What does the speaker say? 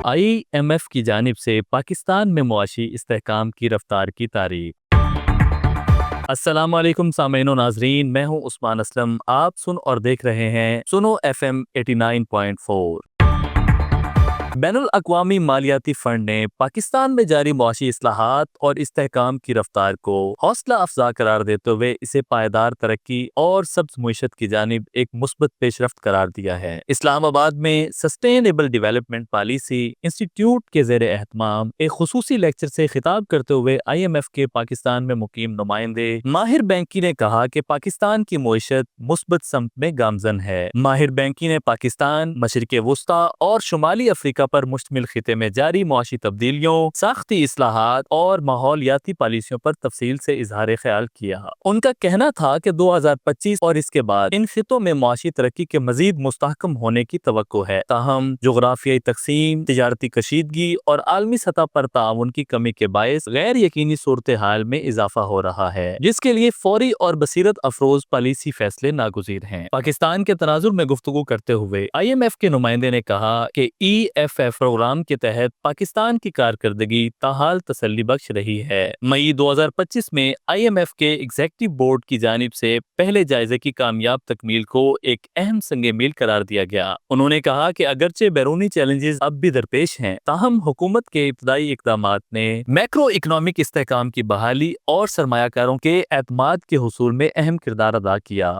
IMF کی جانب سے پاکستان میں معاشی استحکام کی رفتار کی تعریف۔ السلام علیکم سامعین و ناظرین، میں ہوں عثمان اسلم۔ آپ سن اور دیکھ رہے ہیں سنو FM 89.4۔ بین الاقوامی مالیاتی فنڈ نے پاکستان میں جاری معاشی اصلاحات اور استحکام کی رفتار کو حوصلہ افزا قرار دیتے ہوئے اسے پائیدار ترقی اور سبز معیشت کی جانب ایک مثبت پیش رفت قرار دیا ہے۔ اسلام آباد میں سسٹینیبل ڈیولپمنٹ پالیسی انسٹی ٹیوٹ کے زیر اہتمام ایک خصوصی لیکچر سے خطاب کرتے ہوئے IMF کے پاکستان میں مقیم نمائندے ماہر بینکی نے کہا کہ پاکستان کی معیشت مثبت سمت میں گامزن ہے۔ ماہر بینکی نے پاکستان، مشرق وسطیٰ اور شمالی افریقہ پر مشتمل خطے میں جاری معاشی تبدیلیوں، ساختی اصلاحات اور ماحولیاتی پالیسیوں پر تفصیل سے اظہار خیال کیا۔ ان کا کہنا تھا کہ 2025 اور اس کے بعد ان خطوں میں معاشی ترقی کے مزید مستحکم ہونے کی توقع ہے، تاہم جغرافیائی تقسیم، تجارتی کشیدگی اور عالمی سطح پر تعاون کی کمی کے باعث غیر یقینی صورتحال میں اضافہ ہو رہا ہے، جس کے لیے فوری اور بصیرت افروز پالیسی فیصلے ناگزیر ہیں۔ پاکستان کے تناظر میں گفتگو کرتے ہوئے IMF کے نمائندے نے کہا کہ EFF پروگرام کے تحت پاکستان کی کارکردگی تاحال تسلی بخش رہی ہے۔ مئی 2025 میں IMF کے ایگزیکٹو بورڈ کی جانب سے پہلے جائزے کی کامیاب تکمیل کو ایک اہم سنگ میل قرار دیا گیا۔ انہوں نے کہا کہ اگرچہ بیرونی چیلنجز اب بھی درپیش ہیں، تاہم حکومت کے ابتدائی اقدامات نے میکرو اکنامک استحکام کی بحالی اور سرمایہ کاروں کے اعتماد کے حصول میں اہم کردار ادا کیا۔